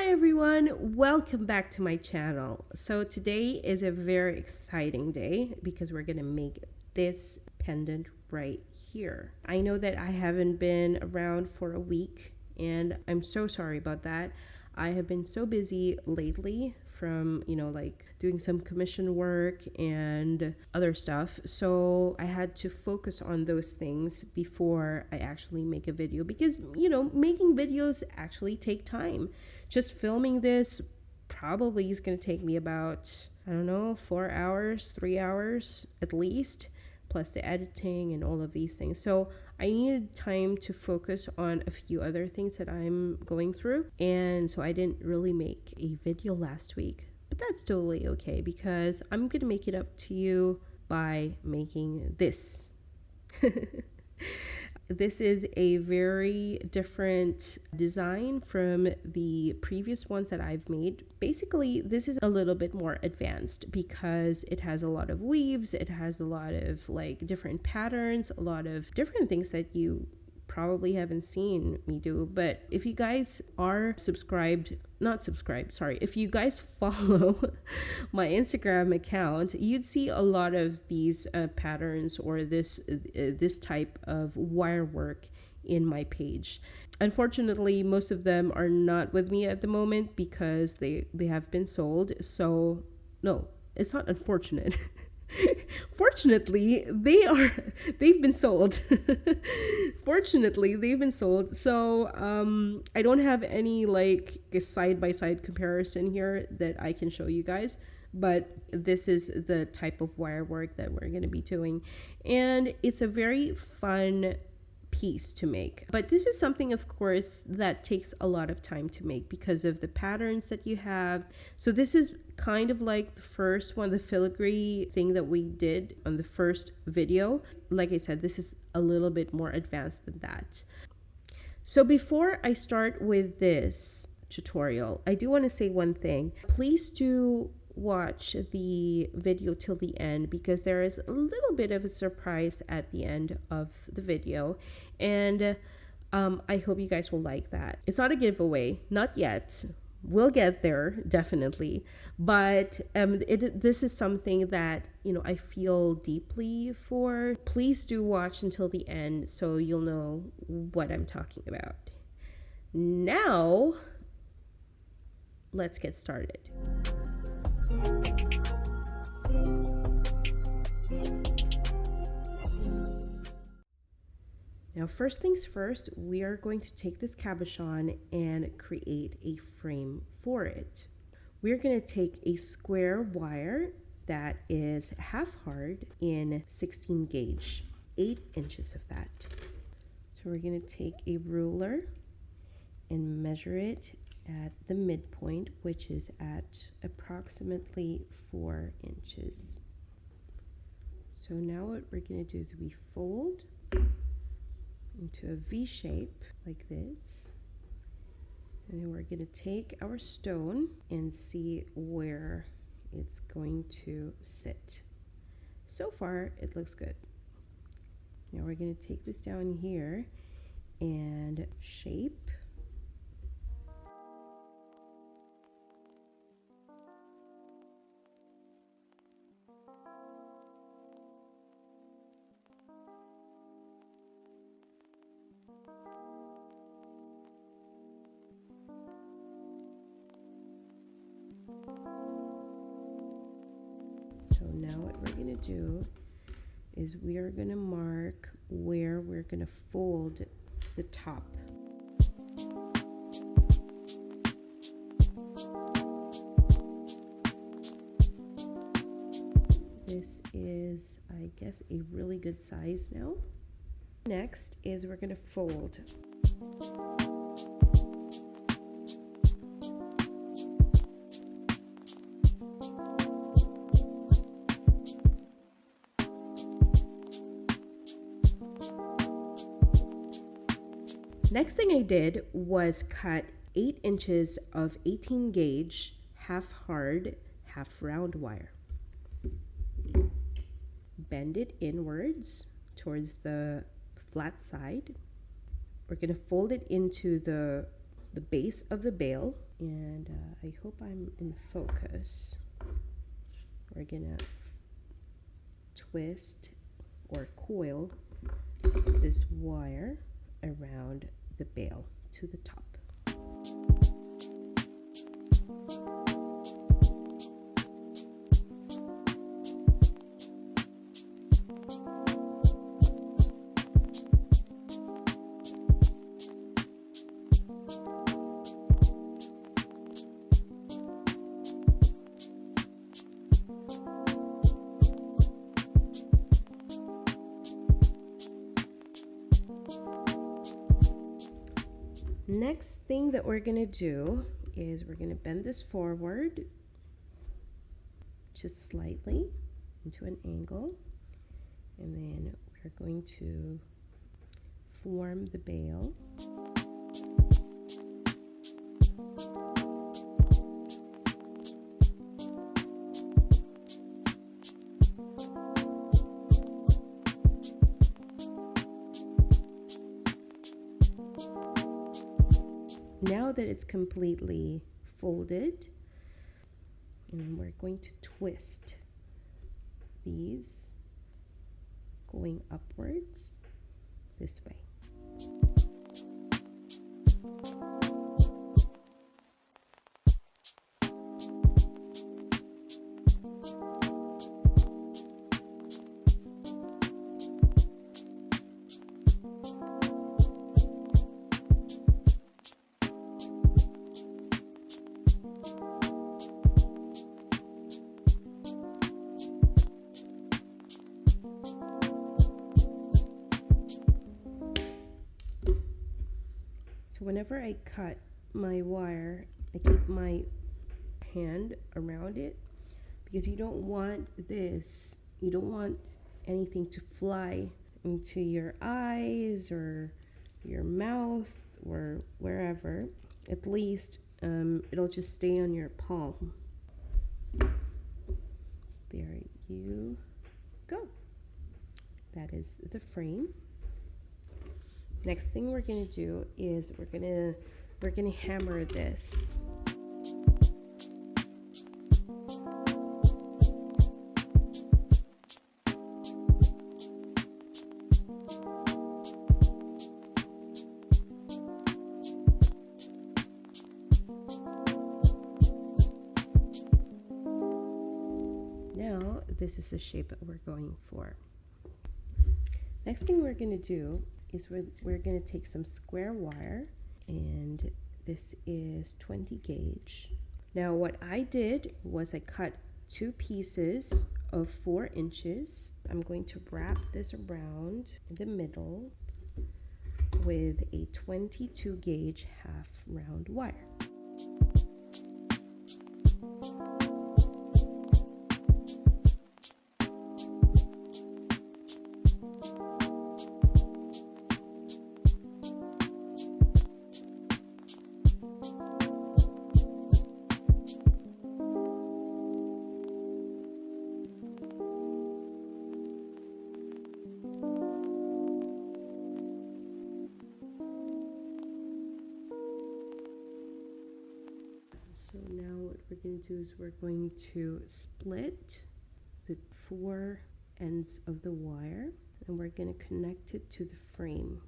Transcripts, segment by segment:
Hi everyone, welcome back to my channel. So today is a very exciting day because we're gonna make this pendant right here. I know that I haven't been around for a week and I'm so sorry about that. I have been so busy lately from, like doing some commission work and other stuff. So I had to focus on those things before I actually make a video because, making videos actually take time. Just filming this probably is going to take me about, 4 hours, 3 hours at least, plus the editing and all of these things. So I needed time to focus on a few other things that I'm going through. And so I didn't really make a video last week. But that's totally okay because I'm going to make it up to you by making this. This is a very different design from the previous ones that I've made. Basically, this is a little bit more advanced because it has a lot of weaves, it has a lot of different patterns, a lot of different things that you probably haven't seen me do. But if you guys are if you guys follow my Instagram account, you'd see a lot of these patterns or this type of wire work in my page. Unfortunately, most of them are not with me at the moment because they have been sold. So no, it's not unfortunate. Fortunately, they've been sold. Fortunately, they've been sold. So I don't have any a side by side comparison here that I can show you guys, but this is the type of wire work that we're going to be doing, and it's a very fun piece to make. But this is something, of course, that takes a lot of time to make because of the patterns that you have. So this is kind of like the first one, the filigree thing that we did on the first video. Like I said, this is a little bit more advanced than that. So before I start with this tutorial, I do want to say one thing. Please do watch the video till the end because there is a little bit of a surprise at the end of the video, and I hope you guys will like that. It's not a giveaway, not yet. We'll get there, definitely, but this is something that I feel deeply for. Please do watch until the end so you'll know what I'm talking about. Now let's get started. Now, first things first, we are going to take this cabochon and create a frame for it. We're going to take a square wire that is half hard in 16 gauge, 8 inches of that. So we're going to take a ruler and measure it at the midpoint, which is at approximately 4 inches. So now what we're going to do is we fold into a V shape like this, and then we're going to take our stone and see where it's going to sit. So far it looks good. Now we're going to take this down here and shape. So now what we're going to do is we are going to mark where we're going to fold the top. This is, I guess, a really good size now. Next is we're going to fold. Next thing I did was cut 8 inches of 18 gauge, half hard, half round wire. Bend it inwards towards the flat side. We're going to fold it into the base of the bale And I hope I'm in focus. We're gonna twist or coil this wire around the bail to the top. Next thing that we're gonna do is we're gonna bend this forward just slightly into an angle, and then we're going to form the bail. Now that it's completely folded, and then we're going to twist these going upwards this way. So whenever I cut my wire, I keep my hand around it, because you don't want anything to fly into your eyes or your mouth or wherever. At least it'll just stay on your palm. There you go. That is the frame. Next thing we're gonna do is we're gonna hammer this. Now this is the shape that we're going for. Next thing we're gonna do is we're going to take some square wire, and this is 20 gauge. Now what I did was I cut 2 pieces of 4 inches. I'm going to wrap this around in the middle with a 22 gauge half round wire. So now what we're going to do is we're going to split the 4 ends of the wire, and we're going to connect it to the frame.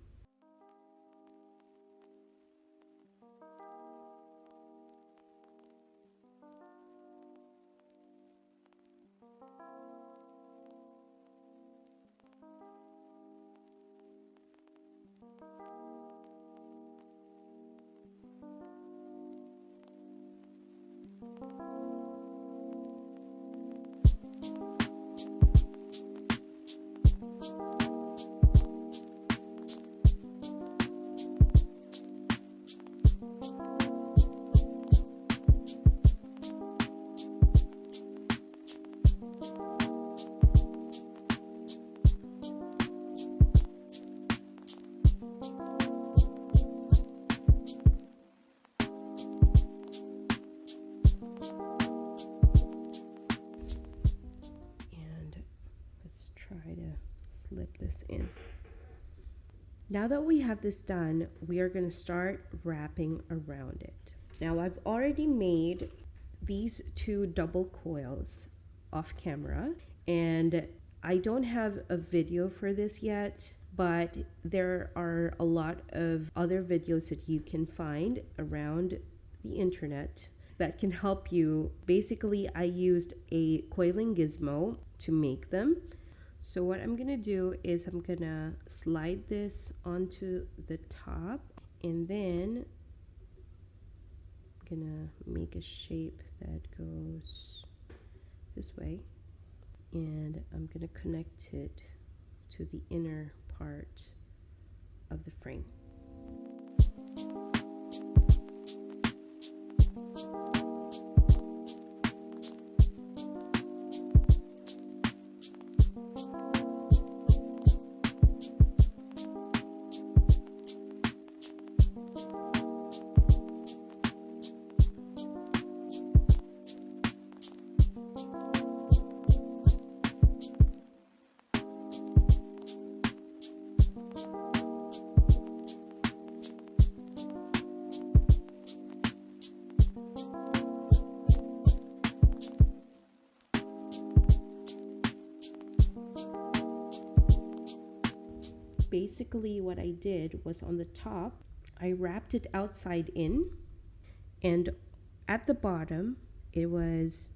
Try to slip this in. Now that we have this done, we are going to start wrapping around it. Now I've already made these two double coils off camera, and I don't have a video for this yet, but there are a lot of other videos that you can find around the internet that can help you. Basically, I used a coiling gizmo to make them. So what I'm gonna do is I'm gonna slide this onto the top, and then I'm gonna make a shape that goes this way, and I'm gonna connect it to the inner part of the frame. Basically what I did was on the top, I wrapped it outside in, and at the bottom, it was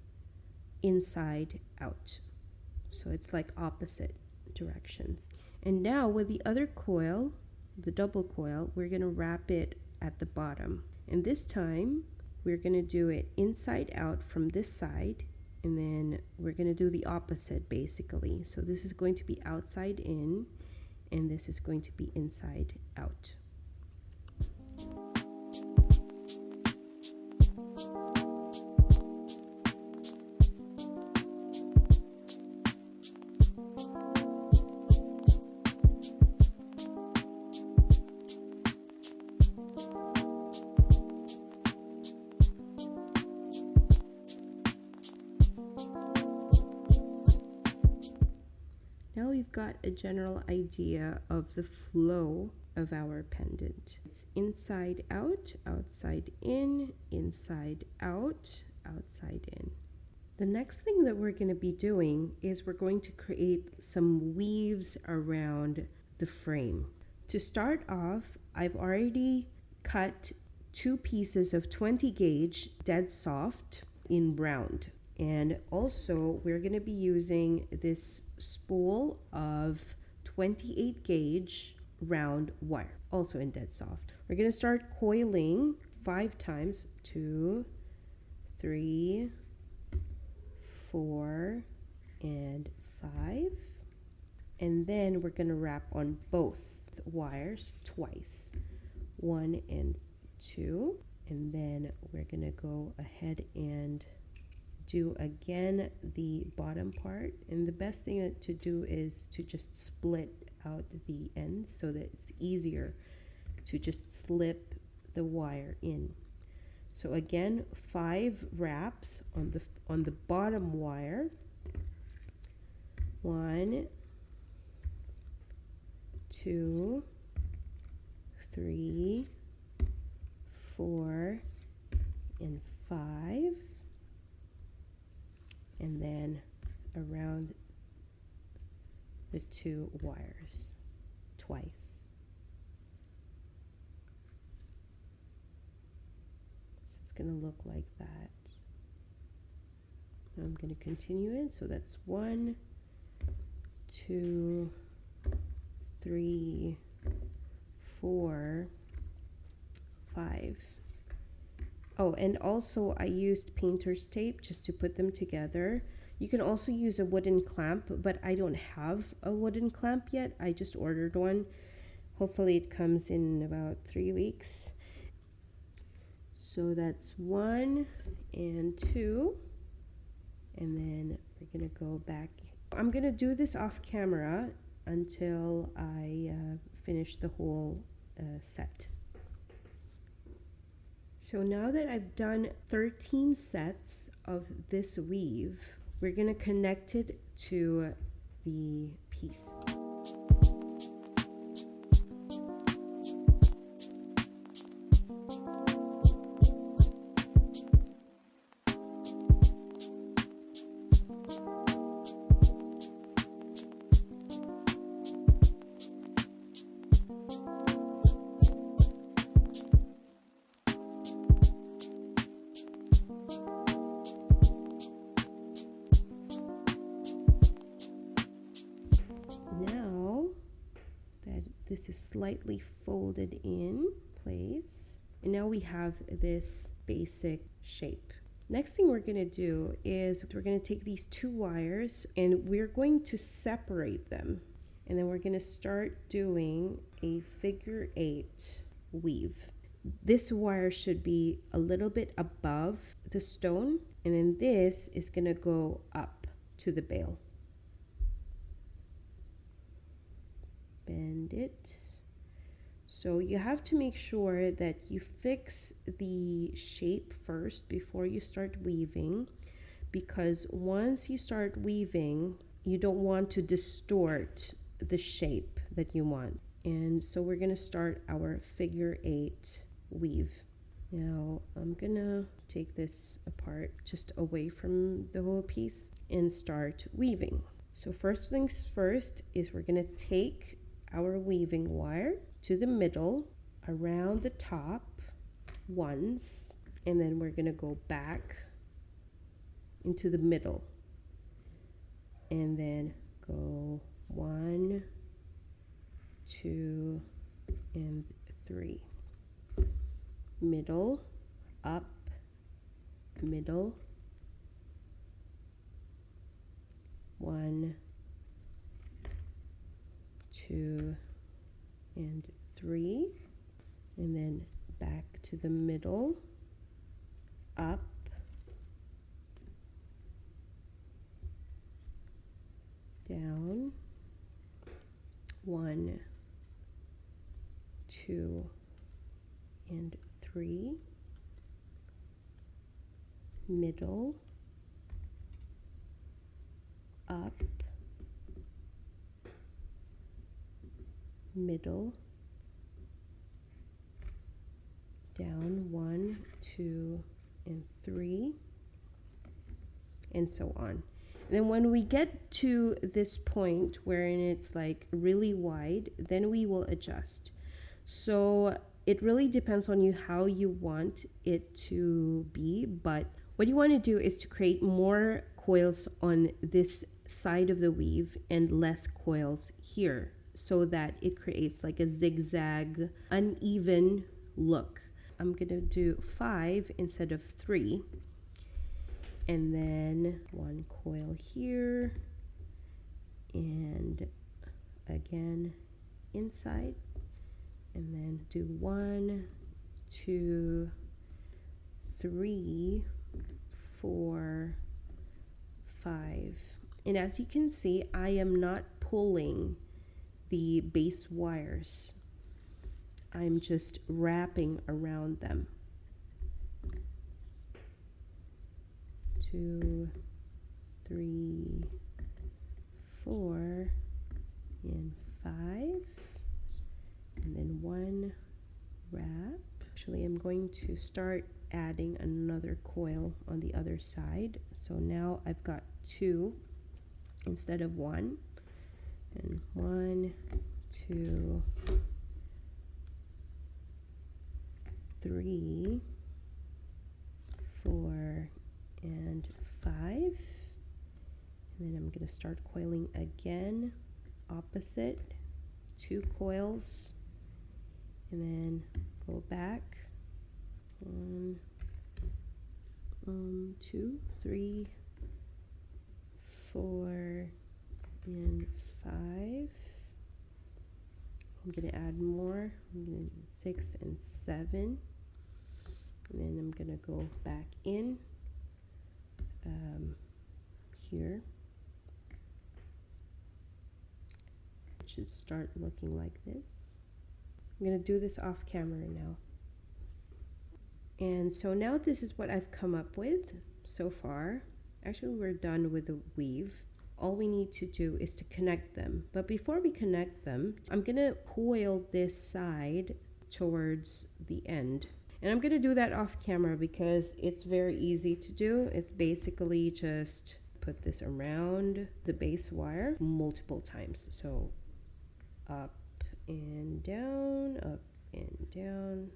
inside out. So it's like opposite directions. And now with the other coil, the double coil, we're gonna wrap it at the bottom. And this time, we're gonna do it inside out from this side, and then we're gonna do the opposite basically. So this is going to be outside in, and this is going to be inside out. Now we've got a general idea of the flow of our pendant. It's inside out, outside in, inside out, outside in. The next thing that we're going to be doing is we're going to create some weaves around the frame. To start off, I've already cut 2 pieces of 20 gauge dead soft in round. And also we're going to be using this spool of 28 gauge round wire, also in dead soft. We're going to start coiling 5 times, 2, 3, 4, and 5. And then we're going to wrap on both wires twice, 1 and 2. And then we're going to go ahead and do again the bottom part, and the best thing to do is to just split out the ends so that it's easier to just slip the wire in. So again, 5 wraps on the bottom wire. 1, 2, 3, 4, and 5. And then around the 2 wires twice. So it's going to look like that. Now I'm going to continue it. So that's 1, 2, 3, 4, 5. Oh, and also I used painter's tape just to put them together. You can also use a wooden clamp, but I don't have a wooden clamp yet. I just ordered one. Hopefully it comes in about 3 weeks. So that's 1 and 2. And then we're going to go back. I'm going to do this off camera until I finish the whole set. So now that I've done 13 sets of this weave, we're going to connect it to the piece. this is slightly folded in place. And now we have this basic shape. Next thing we're going to do is we're going to take these two wires and we're going to separate them. And then we're going to start doing a figure 8 weave. This wire should be a little bit above the stone, and then this is going to go up to the bale. Bend it. So you have to make sure that you fix the shape first before you start weaving, because once you start weaving, you don't want to distort the shape that you want. And so we're going to start our figure 8 weave. Now I'm going to take this apart just away from the whole piece and start weaving. So first things first is we're going to take our weaving wire to the middle, around the top once, and then we're going to go back into the middle and then go 1, 2, and 3. Middle, up, middle, 1, 2, and 3, and then back to the middle, up, down, 1, 2, and 3, middle, up, middle, down, 1, 2, and 3, and so on. And then when we get to this point wherein it's like really wide, then we will adjust. So it really depends on you how you want it to be, but what you want to do is to create more coils on this side of the weave and less coils here, so that it creates like a zigzag, uneven look. I'm gonna do 5 instead of 3, and then 1 coil here, and again inside, and then do 1, 2, 3, 4, 5. And as you can see, I am not pulling the base wires. I'm just wrapping around them. 2, 3, 4, and 5. And then 1 wrap. Actually, I'm going to start adding another coil on the other side. So now I've got 2 instead of 1. And 1, 2, 3, 4, and 5. And then I'm going to start coiling again, opposite, 2 coils, and then go back, 1, 2, 3, 4, and 5. I'm going to add more. I'm going to do 6 and 7, and then I'm going to go back in here. It should start looking like this. I'm going to do this off camera now. And so now this is what I've come up with so far. Actually, we're done with the weave. All we need to do is to connect them. But before we connect them, I'm going to coil this side towards the end. And I'm going to do that off camera because it's very easy to do. It's basically just put this around the base wire multiple times. So up and down, and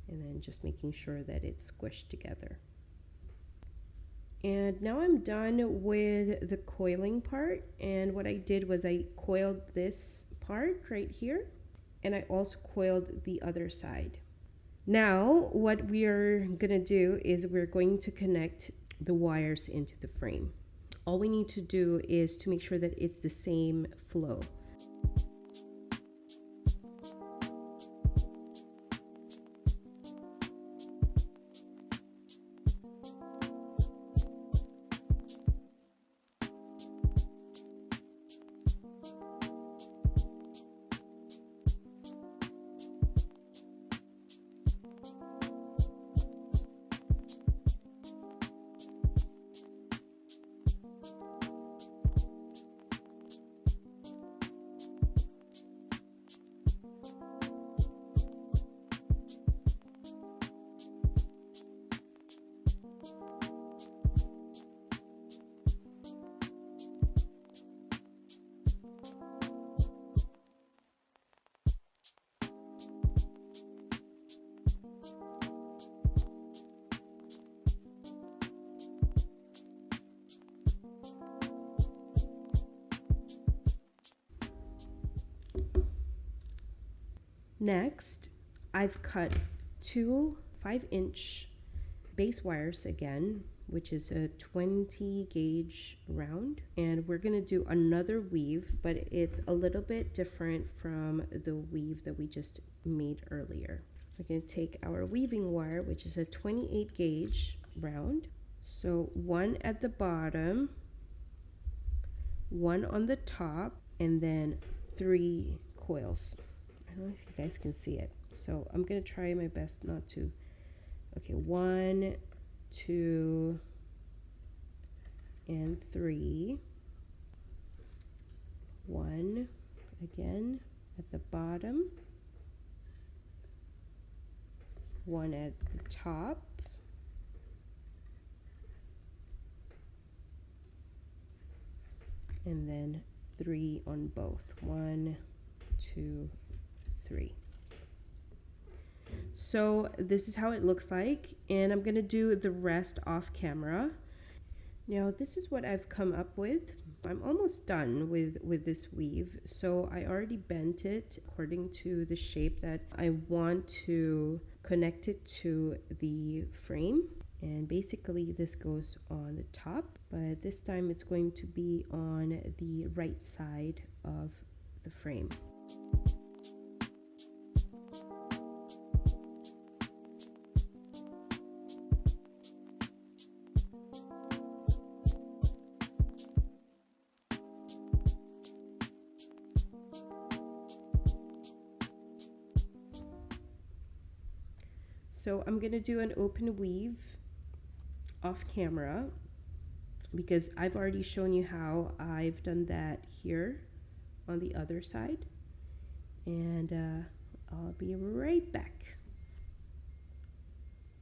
then just making sure that it's squished together. And now I'm done with the coiling part, and what I did was I coiled this part right here, and I also coiled the other side. Now what we are gonna do is we're going to connect the wires into the frame. All we need to do is to make sure that it's the same flow. Next, I've cut two 5-inch base wires again, which is a 20 gauge round, and we're going to do another weave, but it's a little bit different from the weave that we just made earlier. We're going to take our weaving wire, which is a 28 gauge round, so one at the bottom, one on the top, and then 3 coils. I don't know if you guys can see it, so I'm gonna try my best not to. Okay, 1, 2, and 3. 1 again at the bottom, 1 at the top, and then 3 on both. 1, 2, 3. So this is how it looks like, and I'm gonna do the rest off camera. Now this is what I've come up with. I'm almost done with this weave, so I already bent it according to the shape that I want to connect it to the frame. And basically this goes on the top, but this time it's going to be on the right side of the frame. So I'm gonna do an open weave off camera because I've already shown you how I've done that here on the other side, and I'll be right back.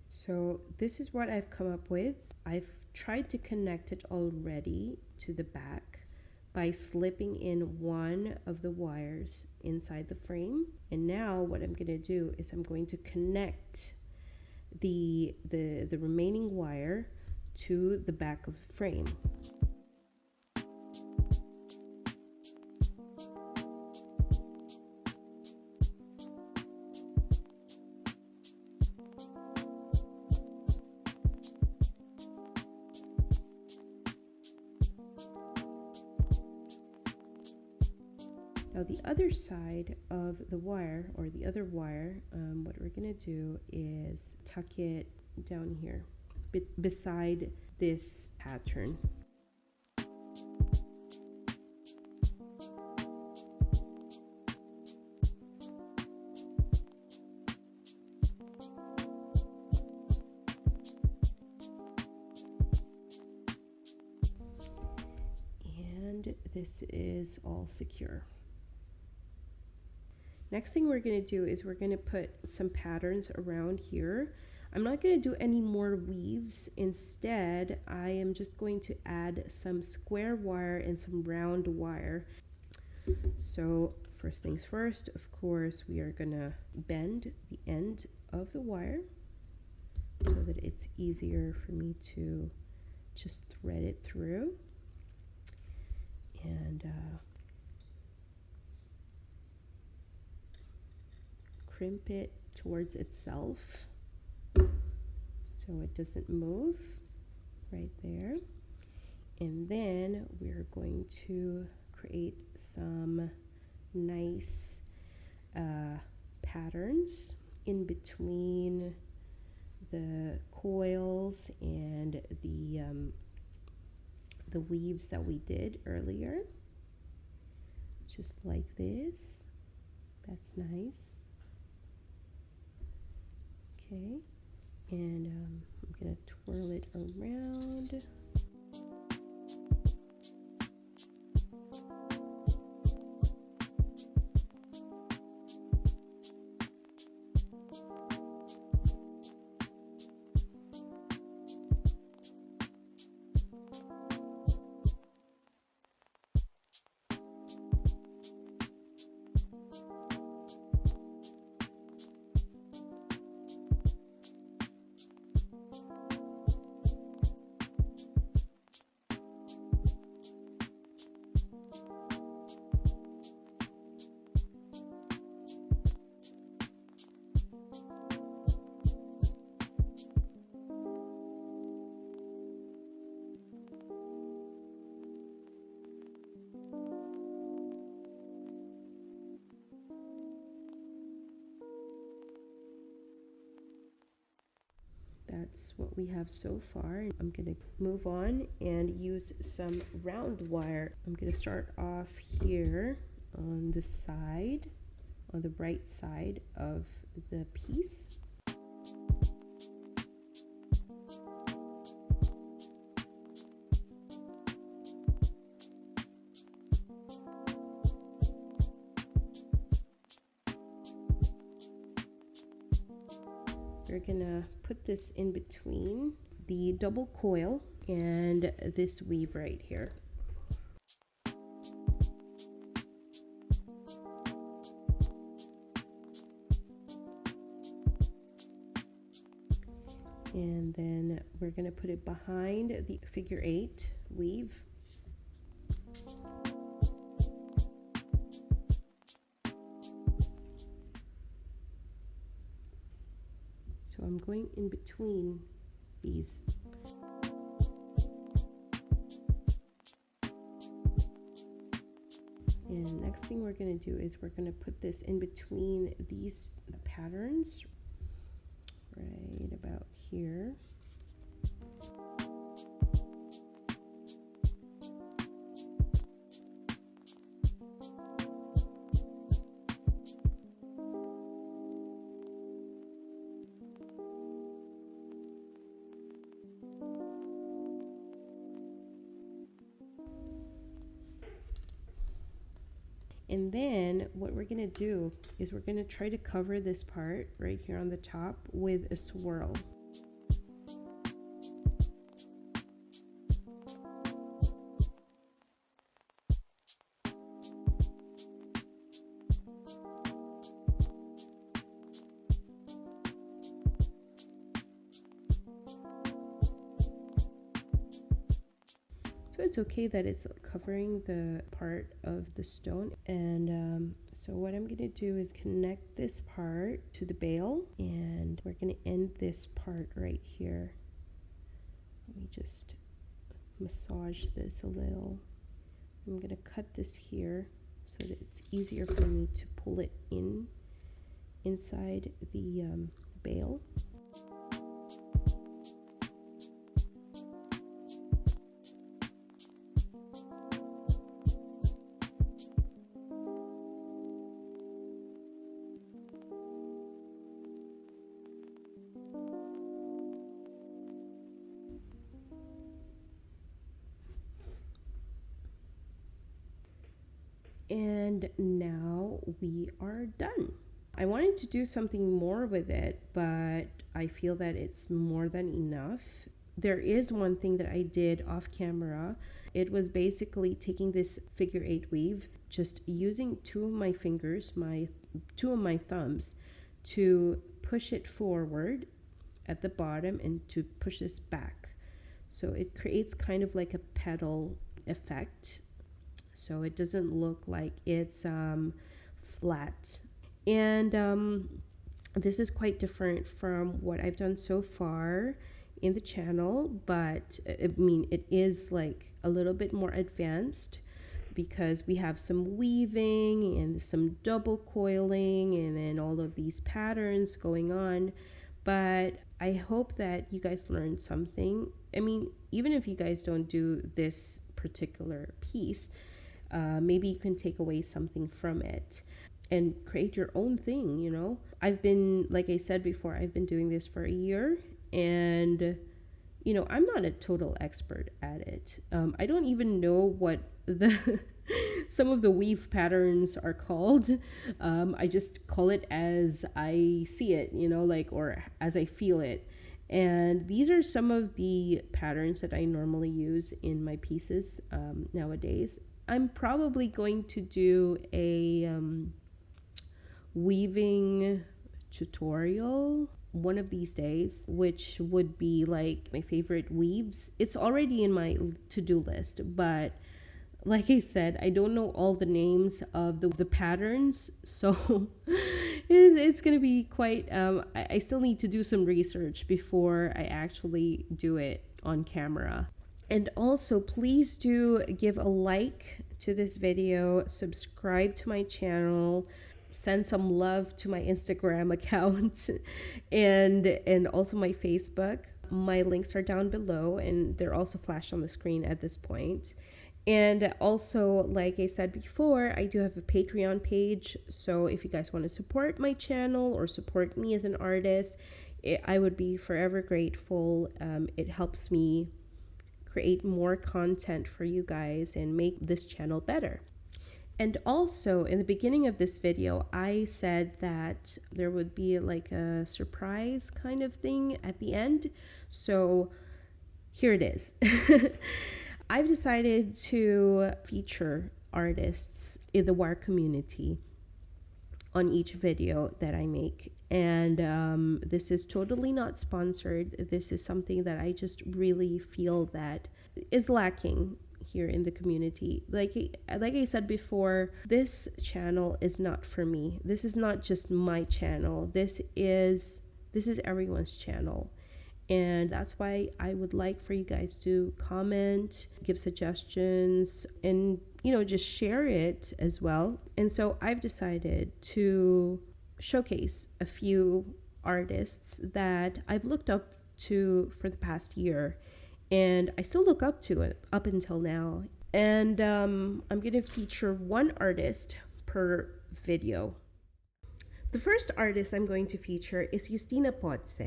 So this is what I've come up with. I've tried to connect it already to the back by slipping in one of the wires inside the frame, and now what I'm going to do is I'm going to connect the remaining wire to the back of the frame. Now the other side of the wire, or the other wire, what we're going to do is tuck it down here beside this pattern. And this is all secure. Next thing we're going to do is we're going to put some patterns around here. I'm not going to do any more weaves. Instead, I am just going to add some square wire and some round wire. So first things first, of course, we are going to bend the end of the wire so that it's easier for me to just thread it through. And crimp it towards itself so it doesn't move right there. And then we're going to create some nice patterns in between the coils and the weaves that we did earlier, just like this. That's nice. Okay, and I'm gonna twirl it around. That's what we have so far. I'm gonna move on and use some round wire. I'm gonna start off here on the side, on the right side of the piece. We're gonna put this in between the double coil and this weave right here. And then we're gonna put it behind the figure 8 weave. So I'm going in between these. And next thing we're going to do is we're going to put this in between these patterns right about here. And then what we're gonna do is we're gonna try to cover this part right here on the top with a swirl. So it's okay that it's covering the part of the stone. And so what I'm gonna do is connect this part to the bail, and we're gonna end this part right here. Let me just massage this a little. I'm gonna cut this here so that it's easier for me to pull it inside the bail. And now we are done. I wanted to do something more with it, but I feel that it's more than enough. There is one thing that I did off camera. It was basically taking this figure 8 weave, just using two of my fingers, two of my thumbs, to push it forward at the bottom and to push this back. So it creates kind of like a pedal effect. So it doesn't look like it's flat. And This is quite different from what I've done so far in the channel, but I mean, it is like a little bit more advanced because we have some weaving and some double coiling and then all of these patterns going on. But I hope that you guys learned something. I mean, even if you guys don't do this particular piece, maybe you can take away something from it and create your own thing, you know? I've been, like I said before, I've been doing this for a year, and you know, I'm not a total expert at it. I don't even know what the some of the weave patterns are called. I just call it as I see it, you know, like, or as I feel it. And these are some of the patterns that I normally use in my pieces nowadays. I'm probably going to do a weaving tutorial one of these days, which would be like my favorite weaves. It's already in my to-do list, but like I said, I don't know all the names of the patterns, so it's gonna be quite I still need to do some research before I actually do it on camera. And also, please do give a like to this video, subscribe to my channel, send some love to my Instagram account and also my Facebook. My links are down below, and they're also flashed on the screen at this point. And also, like I said before, I do have a Patreon page. So if you guys want to support my channel or support me as an artist, I would be forever grateful. It helps me create more content for you guys and make this channel better. And also, in the beginning of this video, I said that there would be like a surprise kind of thing at the end. So here it is. I've decided to feature artists in the WAR community on each video that I make. And this is totally not sponsored. This is something that I just really feel that is lacking here in the community. Like I said before, this channel is not for me. This is not just my channel. This is everyone's channel. And that's why I would like for you guys to comment, give suggestions, and, you know, just share it as well. And so I've decided to showcase a few artists that I've looked up to for the past year. And I still look up to it up until now. And I'm going to feature one artist per video. The first artist I'm going to feature is Justina Potse.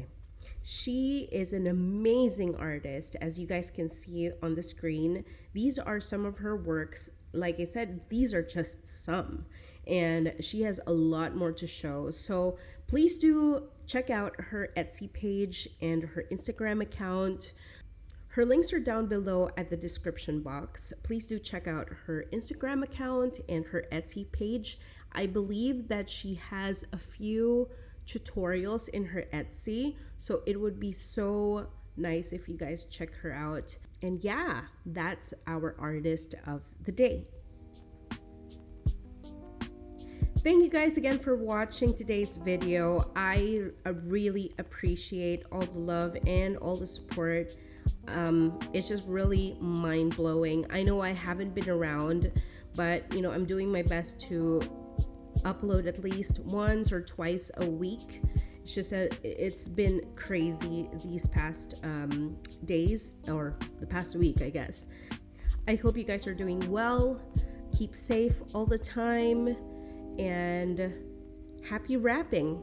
She is an amazing artist, as you guys can see on the screen. These are some of her works. Like I said, these are just some. And she has a lot more to show. So please do check out her Etsy page and her Instagram account. Her links are down below at the description box. Please do check out her Instagram account and her Etsy page. I believe that she has a few tutorials in her Etsy, so it would be so nice if you guys check her out. And yeah, that's our artist of the day. Thank you guys again for watching today's video. I really appreciate all the love and all the support. It's just really mind-blowing. I know I haven't been around, but you know, I'm doing my best to upload at least once or twice a week. It's just that it's been crazy these past days, or the past week, I guess. I hope you guys are doing well. Keep safe all the time, and happy wrapping.